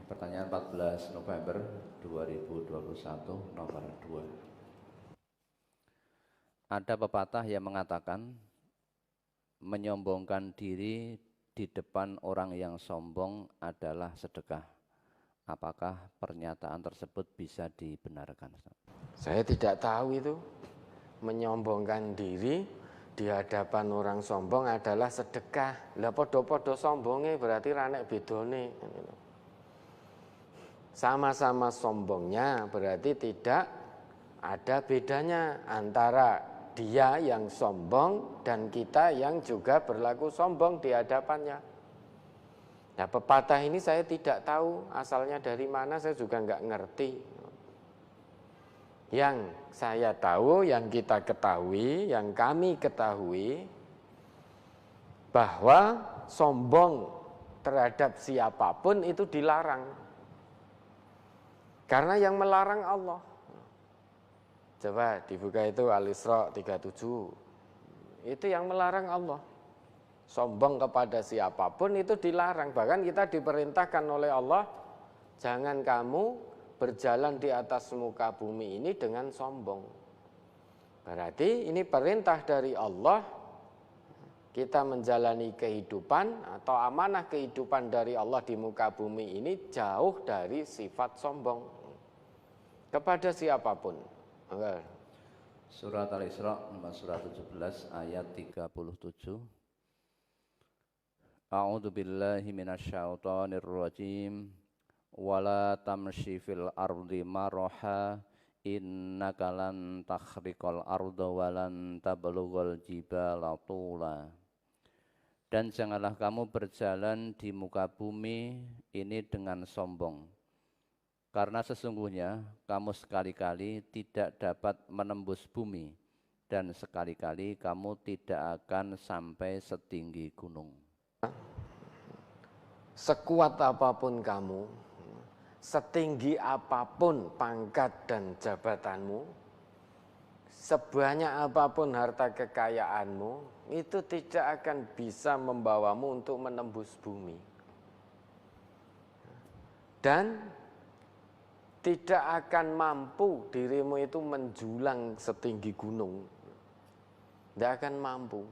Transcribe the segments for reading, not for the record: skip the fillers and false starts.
Pertanyaan 14 November 2021 nomor 2. Ada pepatah yang mengatakan menyombongkan diri di depan orang yang sombong adalah sedekah. Apakah pernyataan tersebut bisa dibenarkan? Saya tidak tahu itu. Menyombongkan diri di hadapan orang sombong adalah sedekah. Lah podo-podo sombongnya berarti ranek bedone. Sama-sama sombongnya berarti tidak ada bedanya antara dia yang sombong dan kita yang juga berlaku sombong di hadapannya. Nah, pepatah ini saya tidak tahu asalnya dari mana, saya juga nggak ngerti. Yang saya tahu, yang kita ketahui, yang kami ketahui, bahwa sombong terhadap siapapun itu dilarang. Karena yang melarang Allah. Coba dibuka itu Al-Isra 37. Itu yang melarang Allah. Sombong kepada siapapun itu dilarang. Bahkan kita diperintahkan oleh Allah, jangan kamu berjalan di atas muka bumi ini dengan sombong. Berarti ini perintah dari Allah, kita menjalani kehidupan atau amanah kehidupan dari Allah di muka bumi ini jauh dari sifat sombong kepada siapapun. Surat Al-Isra nomor surat 17 ayat 37. A'udzu billahi minasyaitonir rajim. Wala tamshi fil ardi maraha innaka lan takhriqal arda walan tablughal jibala tula. Dan janganlah kamu berjalan di muka bumi ini dengan sombong, karena sesungguhnya kamu sekali-kali tidak dapat menembus bumi, dan sekali-kali kamu tidak akan sampai setinggi gunung. Sekuat apapun kamu, setinggi apapun pangkat dan jabatanmu, sebanyak apapun harta kekayaanmu, itu tidak akan bisa membawamu untuk menembus bumi. Dan tidak akan mampu dirimu itu menjulang setinggi gunung. Tidak akan mampu.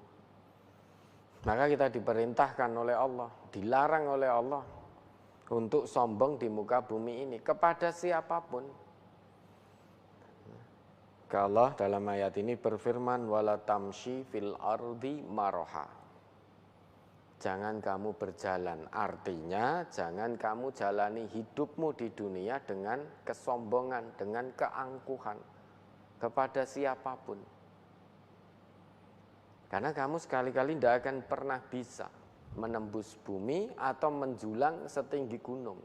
Maka kita diperintahkan oleh Allah, dilarang oleh Allah untuk sombong di muka bumi ini kepada siapapun. Allah dalam ayat ini berfirman, wala tamshi fil ardi maraha. Jangan kamu berjalan, artinya jangan kamu jalani hidupmu di dunia dengan kesombongan, dengan keangkuhan kepada siapapun. Karena kamu sekali-kali tidak akan pernah bisa menembus bumi atau menjulang setinggi gunung.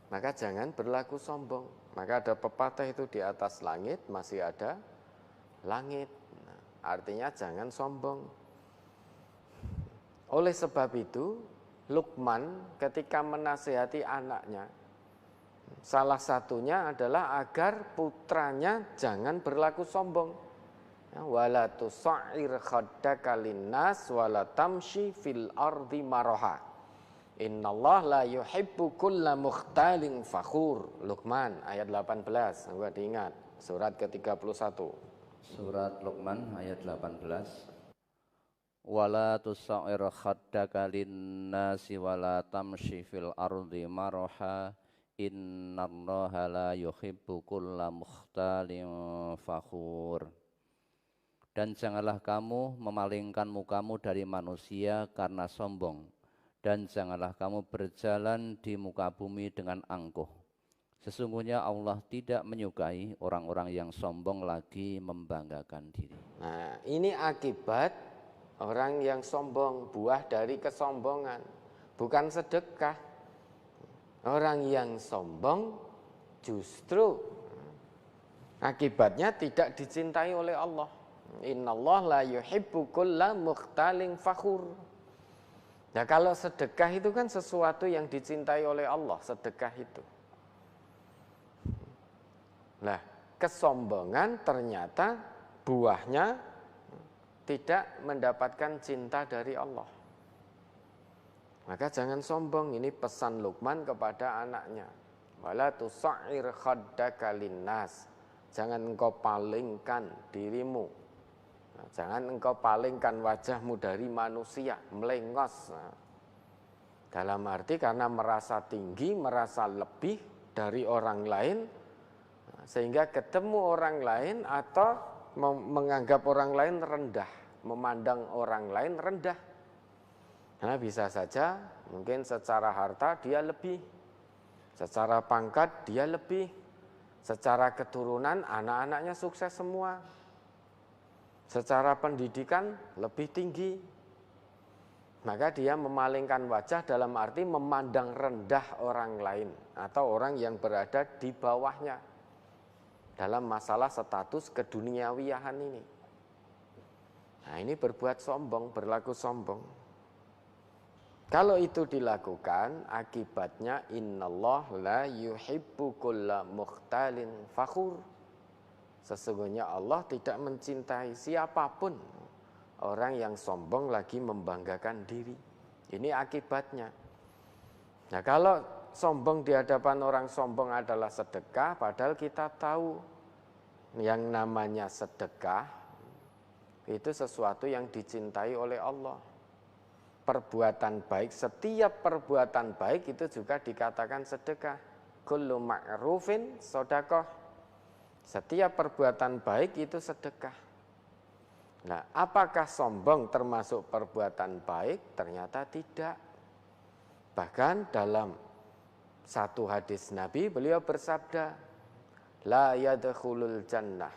Maka jangan berlaku sombong. Maka ada pepatah itu, di atas langit masih ada langit. Nah, artinya jangan sombong. Oleh sebab itu, Luqman ketika menasihati anaknya, salah satunya adalah agar putranya jangan berlaku sombong. Wala tusa'ir khaddaka linnas wala tamshi fil ardi maraha. Innallaha la yuhibbu kulla mukhtalin fakhur. Luqman ayat 18. Enggak diingat, surat ke-31. Surat Luqman ayat 18. Wala tusa'ir khaddaka linnasi wala tamshi fil ardi maraha. Innallaha la yuhibbu kulla mukhtalin fakhur. Dan janganlah kamu memalingkan mukamu dari manusia karena sombong, dan janganlah kamu berjalan di muka bumi dengan angkuh. Sesungguhnya Allah tidak menyukai orang-orang yang sombong lagi membanggakan diri. Nah, ini akibat orang yang sombong, buah dari kesombongan, bukan sedekah. Orang yang sombong justru akibatnya tidak dicintai oleh Allah. Innallaha la yuhibbu kulla mukhtalin fakhur. Nah, kalau sedekah itu kan sesuatu yang dicintai oleh Allah, sedekah itu. Nah, kesombongan ternyata buahnya tidak mendapatkan cinta dari Allah. Maka jangan sombong, ini pesan Luqman kepada anaknya. Wala tusa'ir khaddaka linnas. Jangan engkau palingkan dirimu. Jangan engkau palingkan wajahmu dari manusia, melengos. Dalam arti karena merasa tinggi, merasa lebih dari orang lain, sehingga ketemu orang lain atau menganggap orang lain rendah, memandang orang lain rendah. Karena bisa saja mungkin secara harta dia lebih, secara pangkat dia lebih, secara keturunan anak-anaknya sukses semua, secara pendidikan lebih tinggi. Maka dia memalingkan wajah dalam arti memandang rendah orang lain atau orang yang berada di bawahnya dalam masalah status keduniawiahan ini. Nah, ini berbuat sombong, berlaku sombong. Kalau itu dilakukan, akibatnya innallah la yuhibbu kulla mukhtalin fakhur. Sesungguhnya Allah tidak mencintai siapapun orang yang sombong lagi membanggakan diri. Ini akibatnya. Nah, kalau sombong di hadapan orang sombong adalah sedekah, padahal kita tahu yang namanya sedekah itu sesuatu yang dicintai oleh Allah. Perbuatan baik, setiap perbuatan baik itu juga dikatakan sedekah. Kullu ma'rufin shadaqah. Setiap perbuatan baik itu sedekah. Nah, apakah sombong termasuk perbuatan baik? Ternyata tidak. Bahkan dalam satu hadis Nabi, beliau bersabda, la yadkhulul jannah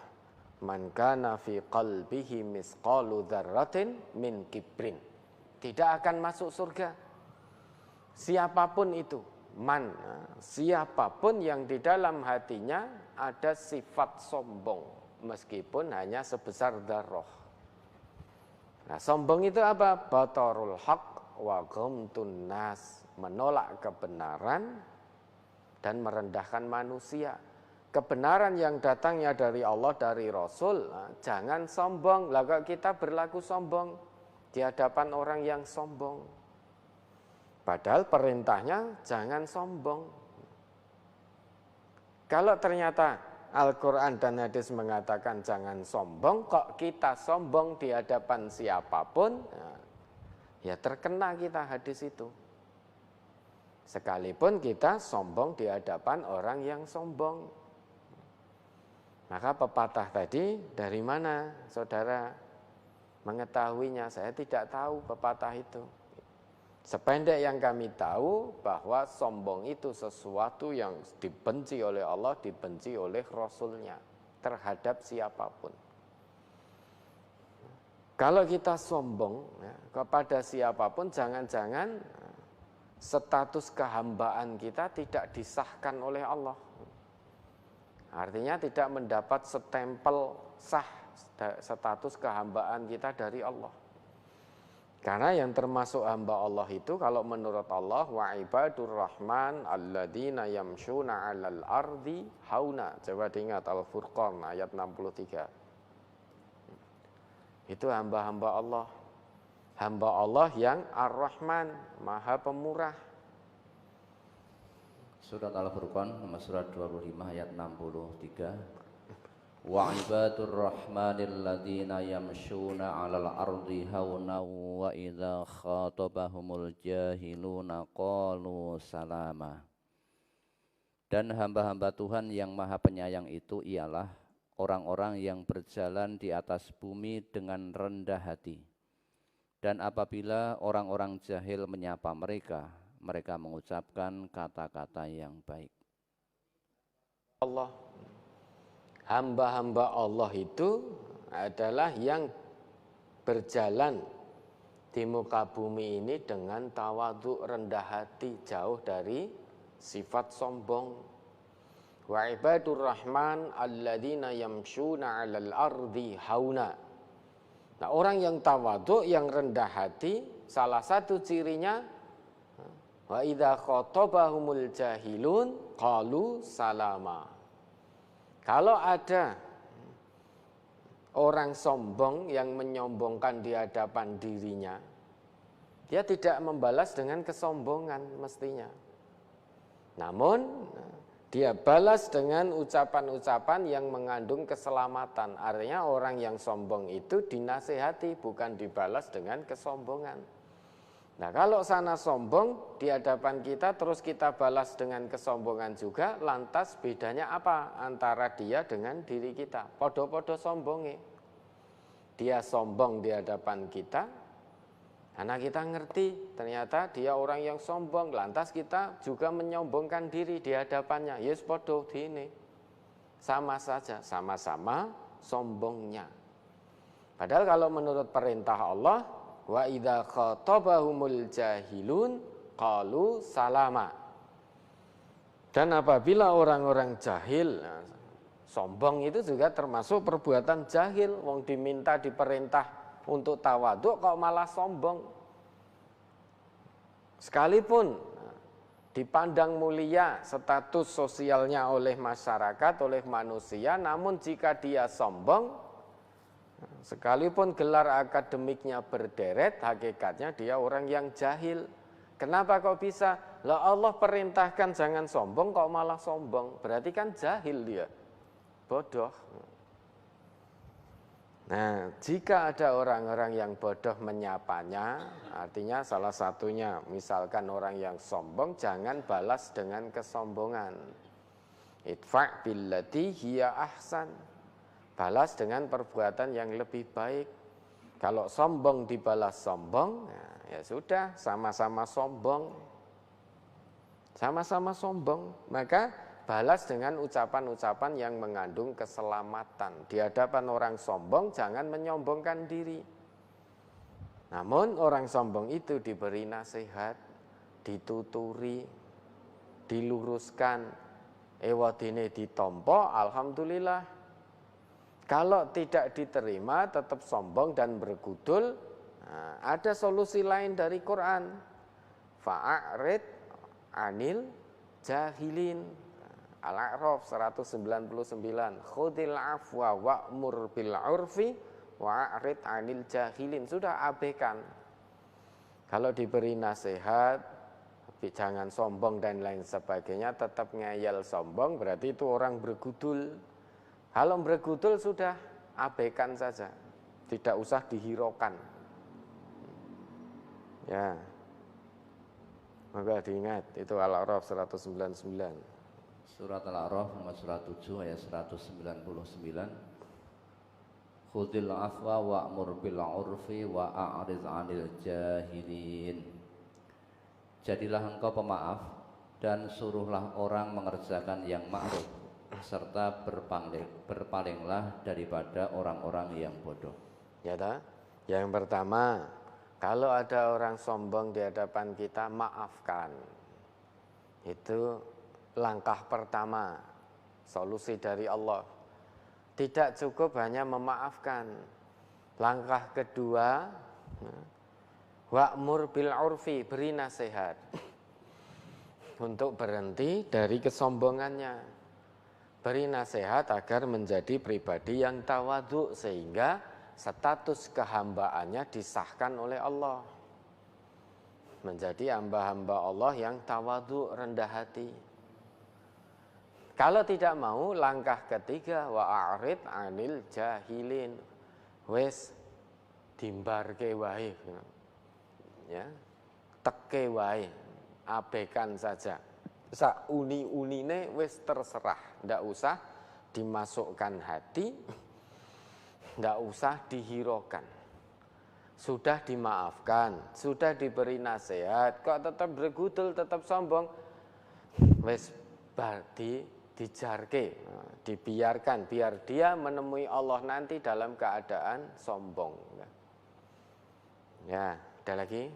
man kana fi qalbihi misqalu dzarratin min kibrin. Tidak akan masuk surga siapapun itu, siapapun yang di dalam hatinya ada sifat sombong meskipun hanya sebesar dzarrah. Nah, sombong itu apa? Batarul haq wa ghamtun nas, menolak kebenaran dan merendahkan manusia. Kebenaran yang datangnya dari Allah, dari Rasul, jangan sombong. Lah kok kita berlaku sombong di hadapan orang yang sombong. Padahal perintahnya jangan sombong. Kalau ternyata Al-Quran dan hadis mengatakan jangan sombong, kok kita sombong di hadapan siapapun, ya terkena kita hadis itu. Sekalipun kita sombong di hadapan orang yang sombong. Maka pepatah tadi dari mana saudara mengetahuinya? Saya tidak tahu pepatah itu. Sependek yang kami tahu bahwa sombong itu sesuatu yang dibenci oleh Allah, dibenci oleh Rasulnya terhadap siapapun. Kalau kita sombong kepada siapapun, jangan-jangan status kehambaan kita tidak disahkan oleh Allah. Artinya tidak mendapat stempel sah status kehambaan kita dari Allah. Karena yang termasuk hamba Allah itu kalau menurut Allah, wa ibadur rahman alladzina yamshuna 'alal ardi hauna. Coba diingat Al-Furqan ayat 63. Itu hamba-hamba Allah. Hamba Allah yang Ar-Rahman, Maha Pemurah. Surat Al-Furqan nomor surat 25 ayat 63. Wa ibadur rahmanil ladzina yamshuna 'alal ardi hauna wa idza khatabahumul jahiluna qalu salama. Dan hamba-hamba Tuhan yang Maha Penyayang itu ialah orang-orang yang berjalan di atas bumi dengan rendah hati. Dan apabila orang-orang jahil menyapa mereka, mereka mengucapkan kata-kata yang baik. Allah, hamba-hamba Allah itu adalah yang berjalan di muka bumi ini dengan tawadhu, rendah hati, jauh dari sifat sombong. Wa ibadur rahman alladzina yamshuna 'alal ardi hauna. Nah, orang yang tawadhu, yang rendah hati, salah satu cirinya wa idza khatabahumul jahilun qalu salama. Kalau ada orang sombong yang menyombongkan di hadapan dirinya, dia tidak membalas dengan kesombongan mestinya. Namun dia balas dengan ucapan-ucapan yang mengandung keselamatan. Artinya orang yang sombong itu dinasihati, bukan dibalas dengan kesombongan. Nah, kalau sana sombong di hadapan kita terus kita balas dengan kesombongan juga, lantas bedanya apa antara dia dengan diri kita? Podo-podo sombonge. Dia sombong di hadapan kita, karena kita ngerti ternyata dia orang yang sombong, lantas kita juga menyombongkan diri di hadapannya. Yes, podo dini. Sama saja, sama-sama sombongnya. Padahal kalau menurut perintah Allah, wa idza khatabahumul jahilun qalu salama. Dan apabila orang-orang jahil, sombong itu juga termasuk perbuatan jahil. Wong diminta diperintah untuk tawadhu kok malah sombong. Sekalipun dipandang mulia status sosialnya oleh masyarakat, oleh manusia, namun jika dia sombong, sekalipun gelar akademiknya berderet, hakikatnya dia orang yang jahil. Kenapa kok bisa? Lah Allah perintahkan jangan sombong kok malah sombong. Berarti kan jahil dia. Bodoh. Nah, jika ada orang-orang yang bodoh menyapanya, artinya salah satunya misalkan orang yang sombong, jangan balas dengan kesombongan. Idfa' billati hiya ahsan. Balas dengan perbuatan yang lebih baik. Kalau sombong dibalas sombong, nah, ya sudah, sama-sama sombong. Sama-sama sombong, maka balas dengan ucapan-ucapan yang mengandung keselamatan. Di hadapan orang sombong jangan menyombongkan diri. Namun orang sombong itu diberi nasihat, dituturi, diluruskan, ewadine ditompo, alhamdulillah. Kalau tidak diterima tetap sombong dan bergudul, nah, ada solusi lain dari Quran. Fa'arid anil jahilin. Al-A'raf 199. Khudil afwa wa'mur bil urfi wa'arid anil jahilin. Sudah abaikan. Kalau diberi nasihat, jangan sombong dan lain sebagainya, tetap ngeyel sombong, berarti itu orang bergudul. Kalau bergudul sudah abaikan saja, tidak usah dihiraukan. Ya, maka diingat itu Al-A'raf 199. Surat Al-A'raf nomor 107 ayat 199. Khudil afwa wa'mur bil 'urfi wa'arid 'anil jahilin. Jadilah engkau pemaaf dan suruhlah orang mengerjakan yang ma'ruf, serta berpalinglah daripada orang-orang yang bodoh. Ya tak? Yang pertama, kalau ada orang sombong di hadapan kita, maafkan. Itu langkah pertama, solusi dari Allah. Tidak cukup hanya memaafkan. Langkah kedua, wa'mur bil urfi, beri nasihat untuk berhenti dari kesombongannya. Beri nasihat agar menjadi pribadi yang tawadhu, sehingga status kehambaannya disahkan oleh Allah. Menjadi hamba-hamba Allah yang tawadhu, rendah hati. Kalau tidak mau, langkah ketiga, wa'arid anil jahilin. Wes dimbarke wae. Ya, teke wae, abaikan saja. Sak uni-unine wis terserah, ndak usah dimasukkan hati, ndak usah dihiraukan. Sudah dimaafkan, sudah diberi nasihat, kok tetap bergudul, tetap sombong, wis dijarke, dibiarkan, biar dia menemui Allah nanti dalam keadaan sombong. Ya, ada lagi?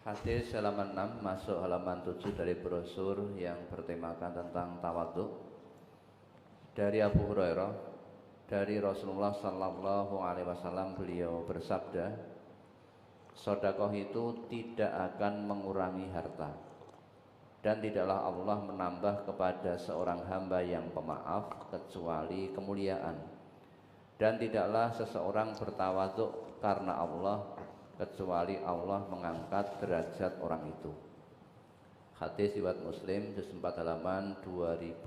Hadis halaman 6 masuk halaman 7 dari brosur yang bertemakan tentang tawadhu. Dari Abu Hurairah, dari Rasulullah sallallahu alaihi wasallam, beliau bersabda, sedekah itu tidak akan mengurangi harta, dan tidaklah Allah menambah kepada seorang hamba yang pemaaf kecuali kemuliaan, dan tidaklah seseorang bertawadhu karena Allah kecuali Allah mengangkat derajat orang itu. Hadis riwayat Muslim juz 4 halaman 2001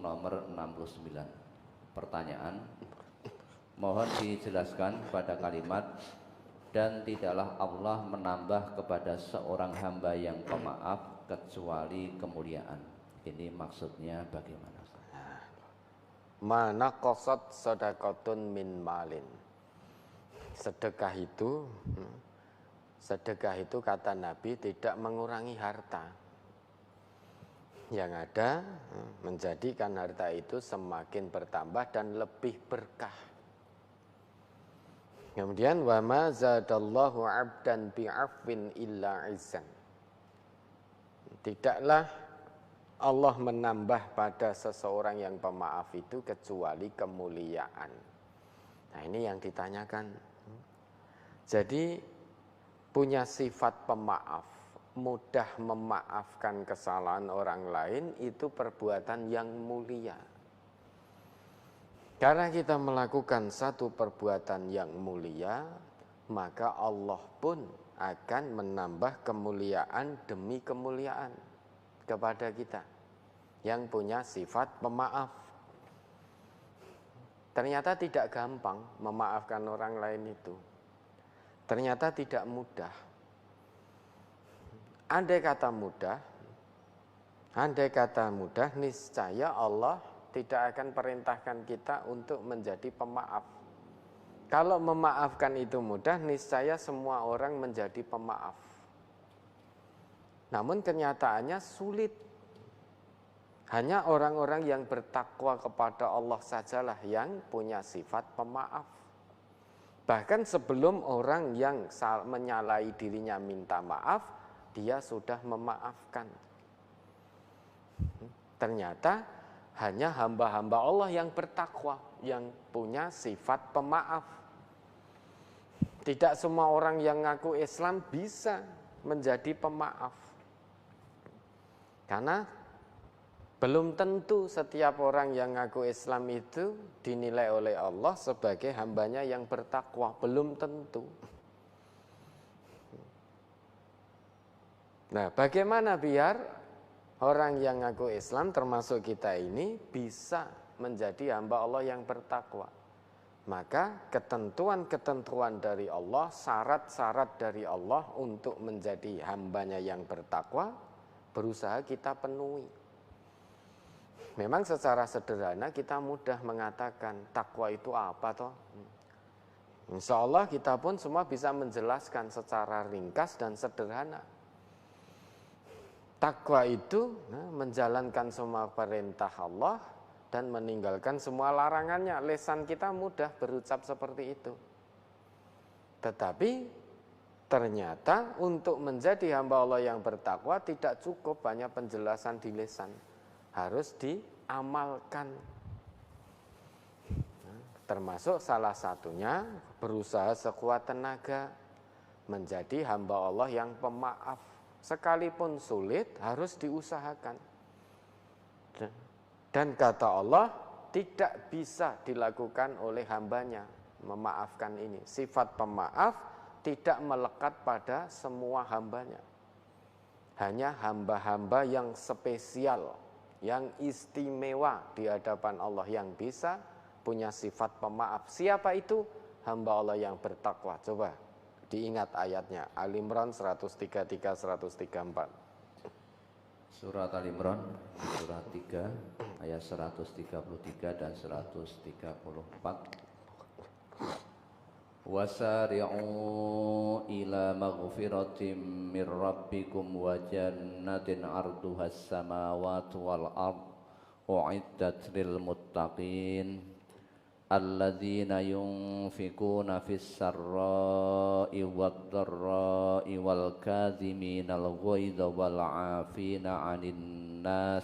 nomor 69. Pertanyaan, mohon dijelaskan pada kalimat dan tidaklah Allah menambah kepada seorang hamba yang pemaaf kecuali kemuliaan. Ini maksudnya bagaimana? Mana qasad sadaqatun min malin. Sedekah itu kata Nabi tidak mengurangi harta. Yang ada menjadikan harta itu semakin bertambah dan lebih berkah. Kemudian wa ma zadallahu 'abdan bi'afwin illa 'izzan. Tidaklah Allah menambah pada seseorang yang pemaaf itu kecuali kemuliaan. Nah, ini yang ditanyakan. Jadi punya sifat pemaaf, mudah memaafkan kesalahan orang lain itu perbuatan yang mulia. Karena kita melakukan satu perbuatan yang mulia, maka Allah pun akan menambah kemuliaan demi kemuliaan kepada kita yang punya sifat pemaaf. Ternyata tidak gampang memaafkan orang lain itu. Ternyata tidak mudah. Andai kata mudah, niscaya Allah tidak akan perintahkan kita untuk menjadi pemaaf. Kalau memaafkan itu mudah, niscaya semua orang menjadi pemaaf. Namun kenyataannya sulit. Hanya orang-orang yang bertakwa kepada Allah sajalah yang punya sifat pemaaf. Bahkan sebelum orang yang menyalahi dirinya minta maaf, dia sudah memaafkan. Ternyata hanya hamba-hamba Allah yang bertakwa, yang punya sifat pemaaf. Tidak semua orang yang ngaku Islam bisa menjadi pemaaf. Karena belum tentu setiap orang yang ngaku Islam itu dinilai oleh Allah sebagai hambanya yang bertakwa. Belum tentu. Nah, bagaimana biar orang yang ngaku Islam termasuk kita ini bisa menjadi hamba Allah yang bertakwa? Maka ketentuan-ketentuan dari Allah, syarat-syarat dari Allah untuk menjadi hambanya yang bertakwa, berusaha kita penuhi. Memang secara sederhana kita mudah mengatakan takwa itu apa toh? Insya Allah kita pun semua bisa menjelaskan secara ringkas dan sederhana. Takwa itu menjalankan semua perintah Allah dan meninggalkan semua larangannya. Lisan kita mudah berucap seperti itu. Tetapi ternyata untuk menjadi hamba Allah yang bertakwa tidak cukup banyak penjelasan di lisan. Harus diamalkan. Termasuk salah satunya berusaha sekuat tenaga menjadi hamba Allah yang pemaaf. Sekalipun sulit harus diusahakan. Dan kata Allah tidak bisa dilakukan oleh hambanya memaafkan ini. Sifat pemaaf tidak melekat pada semua hambanya. Hanya hamba-hamba yang spesial, yang istimewa di hadapan Allah yang bisa punya sifat pemaaf. Siapa itu? Hamba Allah yang bertakwa. Coba diingat ayatnya, Ali Imran 133 134. Surat Al-Imran surat 3 ayat 133 dan 134. Wasari'u ila maghfiratin min rabbikum wa jannatin 'arduhas samawati wal ard u'iddat lil muttaqin alladzina yunfikuna fis sarra'i wad dharra'i wal kadhiminal ghaidha wal 'afina 'anil nas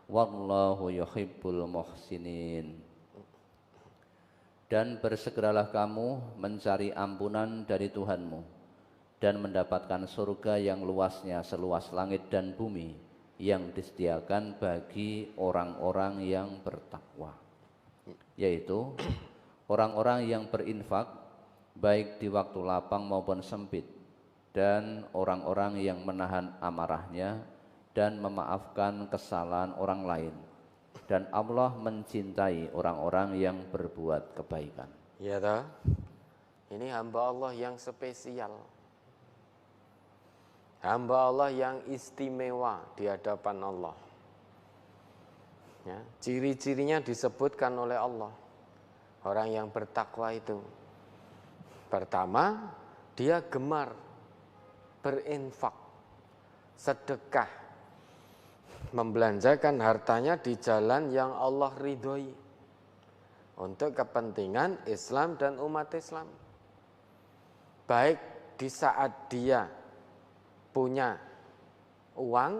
wallahu yuhibbul muhsinin. Dan bersegeralah kamu mencari ampunan dari Tuhanmu dan mendapatkan surga yang luasnya seluas langit dan bumi yang disediakan bagi orang-orang yang bertakwa, yaitu orang-orang yang berinfak baik di waktu lapang maupun sempit, dan orang-orang yang menahan amarahnya dan memaafkan kesalahan orang lain, dan Allah mencintai orang-orang yang berbuat kebaikan. Ya toh? Ini hamba Allah yang spesial. Hamba Allah yang istimewa di hadapan Allah. Ya, ciri-cirinya disebutkan oleh Allah. Orang yang bertakwa itu, pertama, dia gemar berinfak, sedekah, membelanjakan hartanya di jalan yang Allah ridhoi untuk kepentingan Islam dan umat Islam. Baik di saat dia punya uang,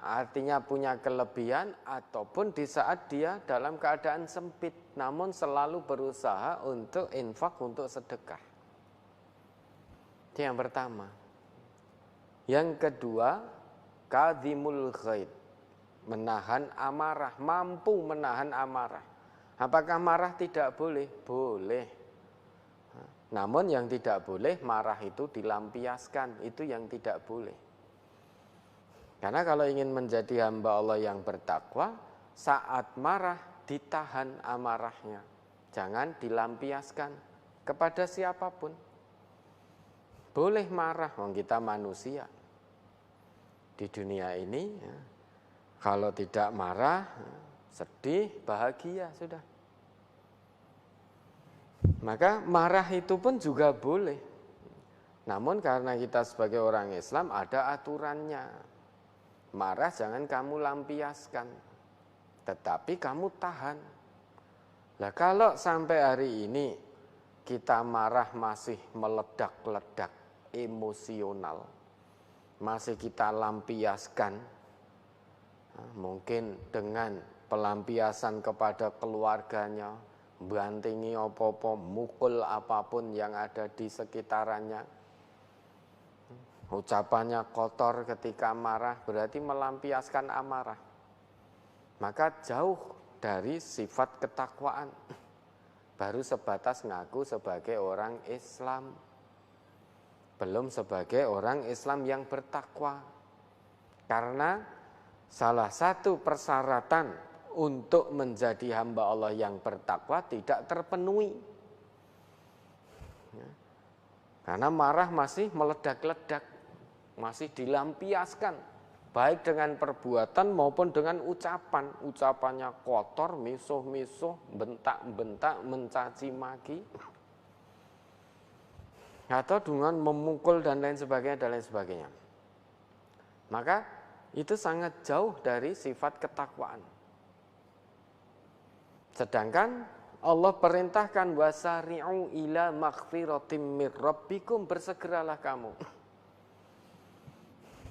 artinya punya kelebihan, ataupun di saat dia dalam keadaan sempit, namun selalu berusaha untuk infak, untuk sedekah. Itu yang pertama. Yang kedua, kadhimul ghaid, menahan amarah, mampu menahan amarah. Apakah marah tidak boleh? Boleh. Namun yang tidak boleh, marah itu dilampiaskan, itu yang tidak boleh. Karena kalau ingin menjadi hamba Allah yang bertakwa, saat marah ditahan amarahnya. Jangan dilampiaskan kepada siapapun. Boleh marah, wong kita manusia. Di dunia ini, ya, kalau tidak marah, sedih, bahagia, sudah. Maka marah itu pun juga boleh. Namun karena kita sebagai orang Islam ada aturannya. Marah jangan kamu lampiaskan, tetapi kamu tahan. Nah, kalau sampai hari ini kita marah masih meledak-ledak, emosional, masih kita lampiaskan, mungkin dengan pelampiasan kepada keluarganya, bantingi apa-apa, mukul apapun yang ada di sekitarannya, ucapannya kotor ketika marah, berarti melampiaskan amarah. Maka jauh dari sifat ketakwaan, baru sebatas ngaku sebagai orang Islam, belum sebagai orang Islam yang bertakwa. Karena salah satu persyaratan untuk menjadi hamba Allah yang bertakwa tidak terpenuhi. Karena marah masih meledak-ledak, masih dilampiaskan, baik dengan perbuatan maupun dengan ucapan. Ucapannya kotor, misuh-misuh, bentak-bentak, mencaci maki, atau dengan memukul dan lain sebagainya. Maka itu sangat jauh dari sifat ketakwaan. Sedangkan Allah perintahkan wasari'u ila maghfiratim mir rabbikum, bersegeralah kamu.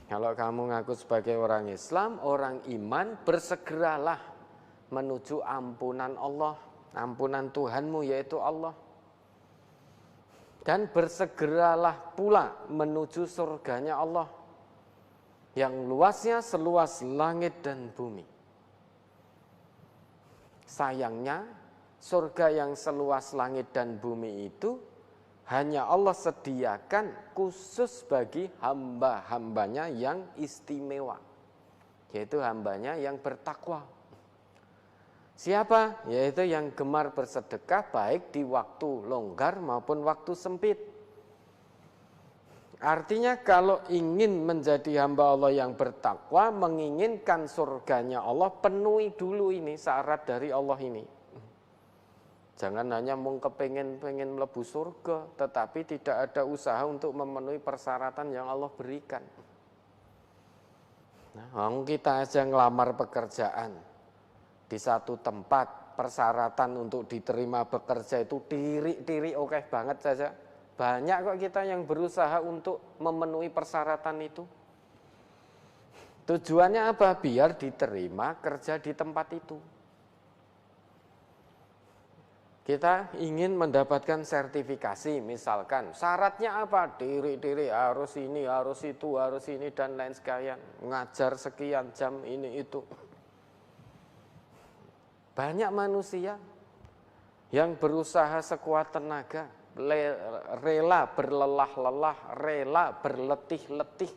Kalau kamu ngaku sebagai orang Islam, orang iman, bersegeralah menuju ampunan Allah, ampunan Tuhanmu yaitu Allah. Dan bersegeralah pula menuju surganya Allah yang luasnya seluas langit dan bumi. Sayangnya, surga yang seluas langit dan bumi itu hanya Allah sediakan khusus bagi hamba-hambanya yang istimewa, yaitu hambanya yang bertakwa. Siapa? Yaitu yang gemar bersedekah baik di waktu longgar maupun waktu sempit. Artinya kalau ingin menjadi hamba Allah yang bertakwa, menginginkan surganya Allah, penuhi dulu ini syarat dari Allah ini. Jangan hanya mau pengen melebu surga, tetapi tidak ada usaha untuk memenuhi persyaratan yang Allah berikan. Nah, kita aja ngelamar pekerjaan di satu tempat, persyaratan untuk diterima bekerja itu tirik-tirik oke banget saja. Banyak kok kita yang berusaha untuk memenuhi persyaratan itu. Tujuannya apa? Biar diterima kerja di tempat itu. Kita ingin mendapatkan sertifikasi, misalkan syaratnya apa? Tirik-tirik, harus ini, harus itu, harus ini, dan lain sekalian. Ngajar sekian jam ini itu. Banyak manusia yang berusaha sekuat tenaga rela berlelah-lelah, rela berletih-letih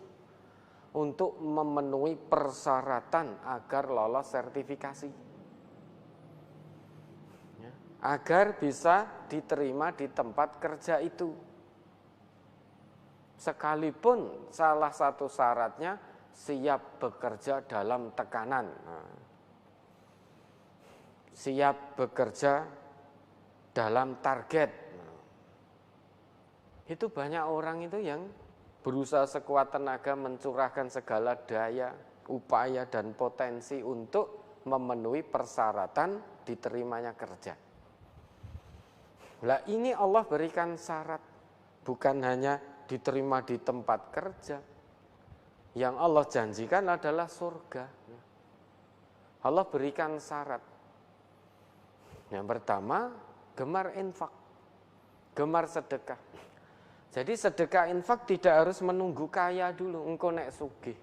untuk memenuhi persyaratan agar lolos sertifikasi, ya, agar bisa diterima di tempat kerja itu. Sekalipun salah satu syaratnya siap bekerja dalam tekanan, siap bekerja dalam target. Itu banyak orang itu yang berusaha sekuat tenaga mencurahkan segala daya, upaya dan potensi untuk memenuhi persyaratan diterimanya kerja. Lah ini Allah berikan syarat, bukan hanya diterima di tempat kerja. Yang Allah janjikan adalah surga. Allah berikan syarat. Yang pertama, gemar infak, gemar sedekah. Jadi sedekah infak tidak harus menunggu kaya dulu, engko nek sugih.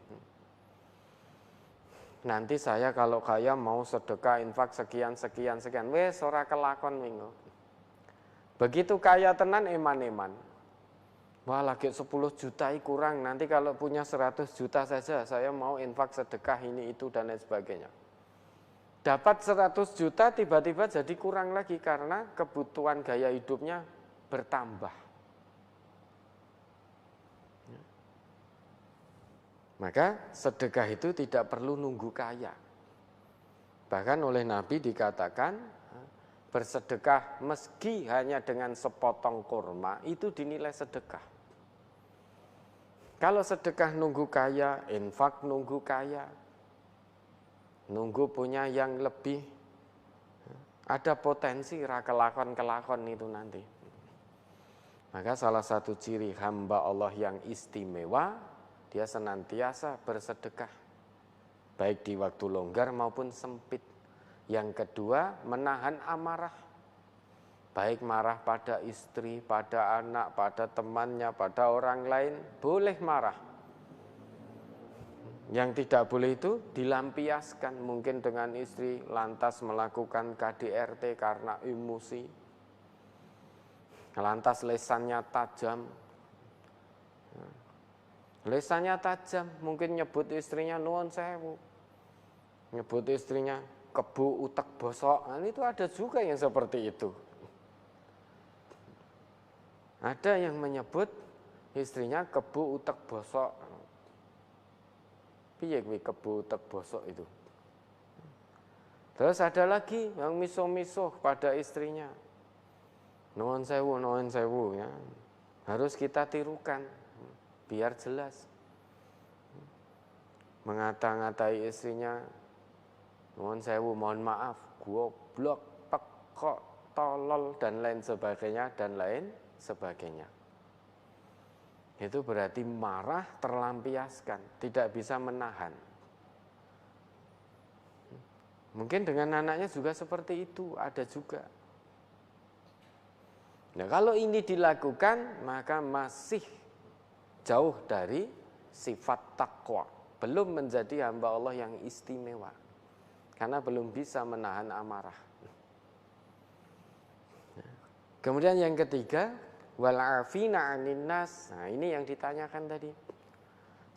Nanti saya kalau kaya mau sedekah infak sekian, wes ora kelakon minggu. Begitu kaya tenan eman-eman. Wah lagi 10 juta kurang, nanti kalau punya 100 juta saja saya mau infak sedekah ini itu dan lain sebagainya. Dapat 100 juta tiba-tiba jadi kurang lagi karena kebutuhan gaya hidupnya bertambah. Maka sedekah itu tidak perlu nunggu kaya. Bahkan oleh Nabi dikatakan bersedekah meski hanya dengan sepotong kurma itu dinilai sedekah. Kalau sedekah nunggu kaya, infak nunggu kaya, nunggu punya yang lebih, ada potensi kelakon-kelakon itu nanti. Maka salah satu ciri hamba Allah yang istimewa, dia senantiasa bersedekah, baik di waktu longgar maupun sempit. Yang kedua, menahan amarah, baik marah pada istri, pada anak, pada temannya, pada orang lain, boleh marah. Yang tidak boleh itu dilampiaskan, mungkin dengan istri lantas melakukan KDRT karena emosi, lantas lesannya tajam. Lesannya tajam, mungkin nyebut istrinya nuwun sewu, nyebut istrinya kebu utek bosok. Nah, itu ada juga yang seperti itu. Ada yang menyebut istrinya kebu utek bosok. Piye kuwi kebu utek bosok itu? Terus ada lagi yang misuh-misuh pada istrinya. Nuwun sewu ya. Harus kita tirukan biar jelas. Mengata-ngatai istrinya, nuwun sewu, mohon maaf, goblok, pekok, tolol dan lain sebagainya. Itu berarti marah terlampiaskan, tidak bisa menahan. Mungkin dengan anaknya juga seperti itu, ada juga. Nah, kalau ini dilakukan, maka masih jauh dari sifat takwa, belum menjadi hamba Allah yang istimewa, karena belum bisa menahan amarah. Kemudian yang ketiga, wal afina 'anin nas. Nah, ini yang ditanyakan tadi.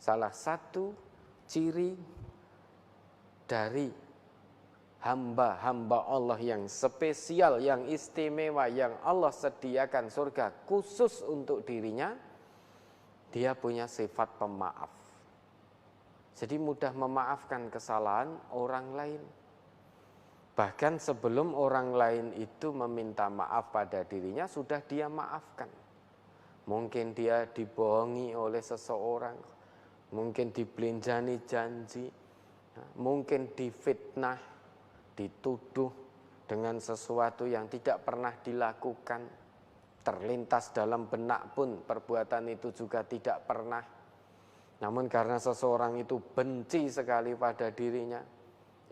Salah satu ciri dari hamba-hamba Allah yang spesial, yang istimewa, yang Allah sediakan surga khusus untuk dirinya, dia punya sifat pemaaf. Jadi mudah memaafkan kesalahan orang lain. Bahkan sebelum orang lain itu meminta maaf pada dirinya, sudah dia maafkan. Mungkin dia dibohongi oleh seseorang, mungkin dibelinjani janji, mungkin difitnah, dituduh dengan sesuatu yang tidak pernah dilakukan. Terlintas dalam benak pun perbuatan itu juga tidak pernah. Namun karena seseorang itu benci sekali pada dirinya,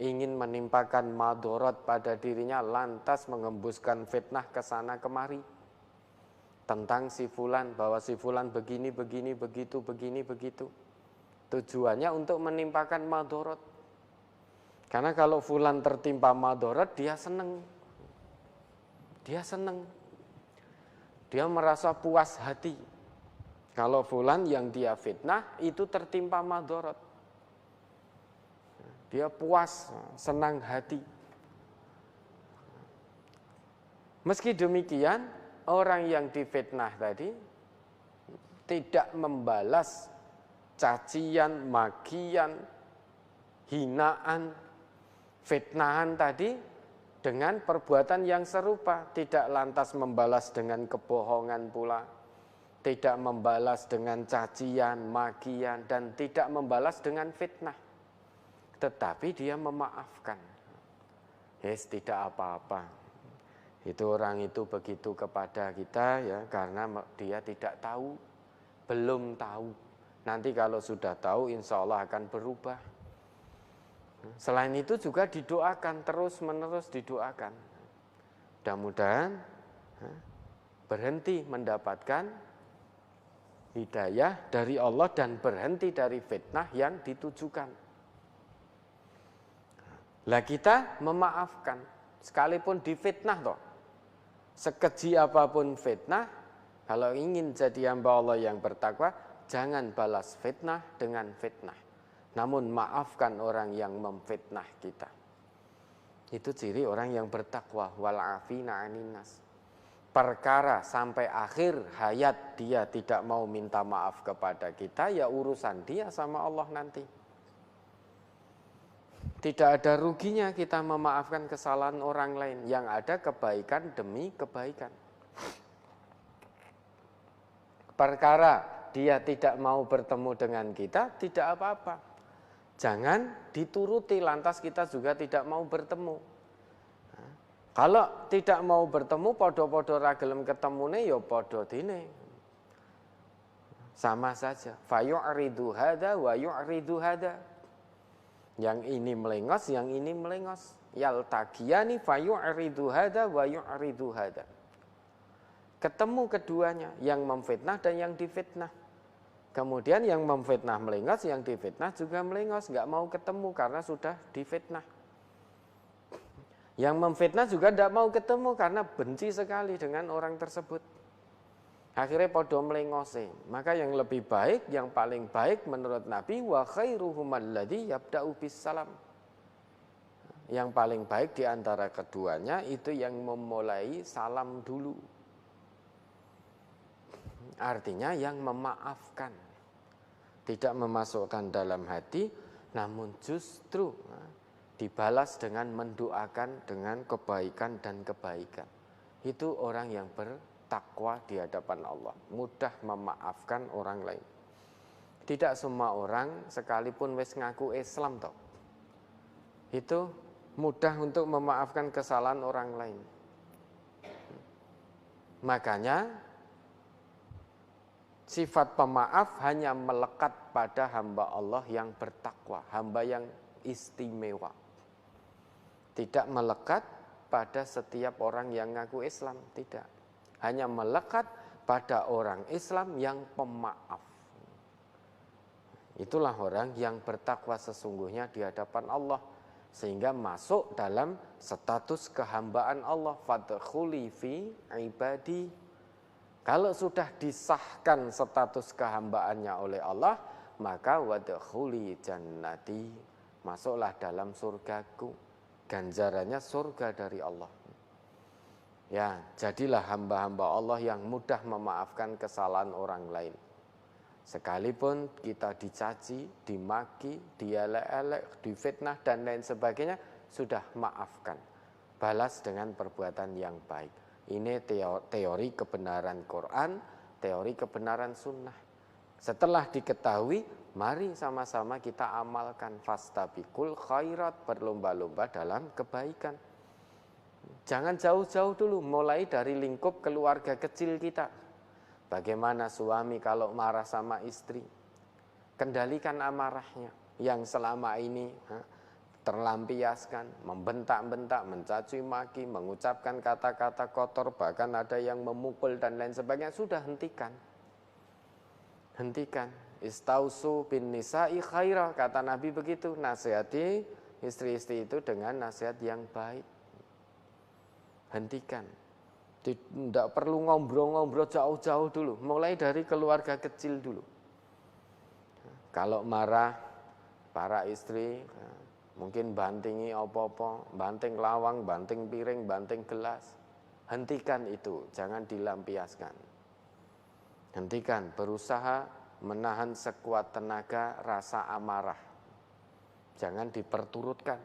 ingin menimpakan madorot pada dirinya, lantas mengembuskan fitnah ke sana kemari tentang si fulan, bahwa si fulan begini, begitu. Tujuannya untuk menimpakan madorot. Karena kalau fulan tertimpa madorot, dia seneng. dia merasa puas hati. Kalau fulan yang dia fitnah itu tertimpa madharat. Dia puas, senang hati. Meski demikian, orang yang difitnah tadi tidak membalas cacian, makian, hinaan, fitnahan tadi dengan perbuatan yang serupa, tidak lantas membalas dengan kebohongan pula, tidak membalas dengan cacian, makian, dan tidak membalas dengan fitnah. Tetapi dia memaafkan. Yes, tidak apa-apa. Itu orang itu begitu kepada kita ya, karena dia tidak tahu, belum tahu. Nanti kalau sudah tahu insya Allah akan berubah. Selain itu juga didoakan, terus-menerus didoakan. Mudah-mudahan berhenti mendapatkan hidayah dari Allah dan berhenti dari fitnah yang ditujukan. Lah kita memaafkan, sekalipun difitnah toh. Sekeji apapun fitnah, kalau ingin jadi hamba Allah yang bertakwa, jangan balas fitnah dengan fitnah. Namun maafkan orang yang memfitnah kita. Itu ciri orang yang bertakwa, wal afina 'anin nas. Perkara sampai akhir hayat dia tidak mau minta maaf kepada kita, ya urusan dia sama Allah nanti. Tidak ada ruginya kita memaafkan kesalahan orang lain, yang ada kebaikan demi kebaikan. Perkara dia tidak mau bertemu dengan kita, tidak apa-apa. Jangan dituruti lantas kita juga tidak mau bertemu. Kalau tidak mau bertemu, podo-podo ra gelem ketemune ya podo dine. Sama saja. Fayu'ridu hada wa yu'ridu hada. Yang ini melengos, yang ini melengos. Yaltaqiyani fayu'ridu hada wa yu'ridu hada. Ketemu keduanya, yang memfitnah dan yang difitnah. Kemudian yang memfitnah melengos, yang difitnah juga melengos, nggak mau ketemu karena sudah difitnah. Yang memfitnah juga tidak mau ketemu karena benci sekali dengan orang tersebut. Akhirnya podo melengose. Maka yang lebih baik, yang paling baik menurut Nabi, wa khairuhum alladzi yabda'u bis salam. Yang paling baik di antara keduanya itu yang memulai salam dulu. Artinya yang memaafkan, tidak memasukkan dalam hati, namun justru dibalas dengan mendoakan dengan kebaikan dan kebaikan. Itu orang yang bertakwa di hadapan Allah, mudah memaafkan orang lain. Tidak semua orang sekalipun wis ngaku Islam toh, itu mudah untuk memaafkan kesalahan orang lain. Makanya sifat pemaaf hanya melekat pada hamba Allah yang bertakwa, hamba yang istimewa. Tidak melekat pada setiap orang yang ngaku Islam, tidak. Hanya melekat pada orang Islam yang pemaaf. Itulah orang yang bertakwa sesungguhnya di hadapan Allah, sehingga masuk dalam status kehambaan Allah. Fadkhuli fi ibadi. Kalau sudah disahkan status kehambaannya oleh Allah, maka wadkhuli jannati, masuklah dalam surgaku. Ganjarannya surga dari Allah. Ya, jadilah hamba-hamba Allah yang mudah memaafkan kesalahan orang lain. Sekalipun kita dicaci, dimaki, dielek-elek, difitnah dan lain sebagainya, sudah maafkan. Balas dengan perbuatan yang baik. Ini teori kebenaran Quran, teori kebenaran sunnah. Setelah diketahui, mari sama-sama kita amalkan. Fastabiqul khairat, berlomba-lomba dalam kebaikan. Jangan jauh-jauh dulu, mulai dari lingkup keluarga kecil kita. Bagaimana suami kalau marah sama istri? Kendalikan amarahnya yang selama ini terlampiaskan, membentak-bentak, mencaci maki, mengucapkan kata-kata kotor, bahkan ada yang memukul dan lain sebagainya. Sudah hentikan. Hentikan. Istausu bin nisa'i khairah, kata Nabi begitu. Nasihati istri-istri itu dengan nasihat yang baik. Hentikan. Tidak perlu ngobrol-ngobrol jauh-jauh dulu, mulai dari keluarga kecil dulu. Kalau marah, para istri mungkin bantingi apa-apa, banting lawang, banting piring, banting gelas. Hentikan itu, jangan dilampiaskan. Hentikan, berusaha menahan sekuat tenaga rasa amarah. Jangan diperturutkan.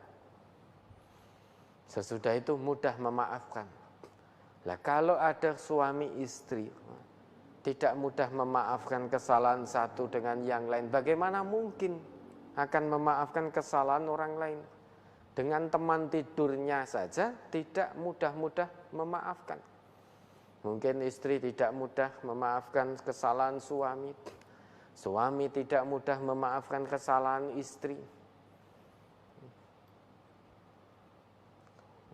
Sesudah itu mudah memaafkan. Lah kalau ada suami istri tidak mudah memaafkan kesalahan satu dengan yang lain, bagaimana mungkin akan memaafkan kesalahan orang lain? Dengan teman tidurnya saja tidak mudah-mudah memaafkan. Mungkin istri tidak mudah memaafkan kesalahan suami, suami tidak mudah memaafkan kesalahan istri.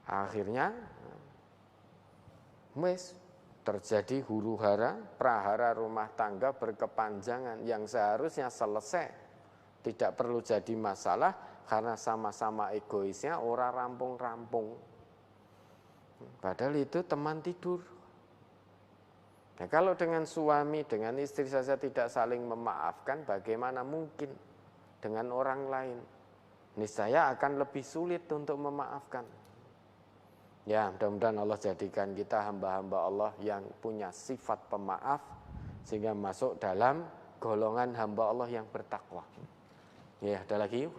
Akhirnya terjadi huru-hara, prahara rumah tangga berkepanjangan yang seharusnya selesai, tidak perlu jadi masalah karena sama-sama egoisnya ora rampung-rampung. Padahal itu teman tidur. Nah, kalau dengan suami, dengan istri saja tidak saling memaafkan, bagaimana mungkin dengan orang lain? Niscaya akan lebih sulit untuk memaafkan. Ya, mudah-mudahan Allah jadikan kita hamba-hamba Allah yang punya sifat pemaaf sehingga masuk dalam golongan hamba Allah yang bertakwa. Ya, ada lagi yuk.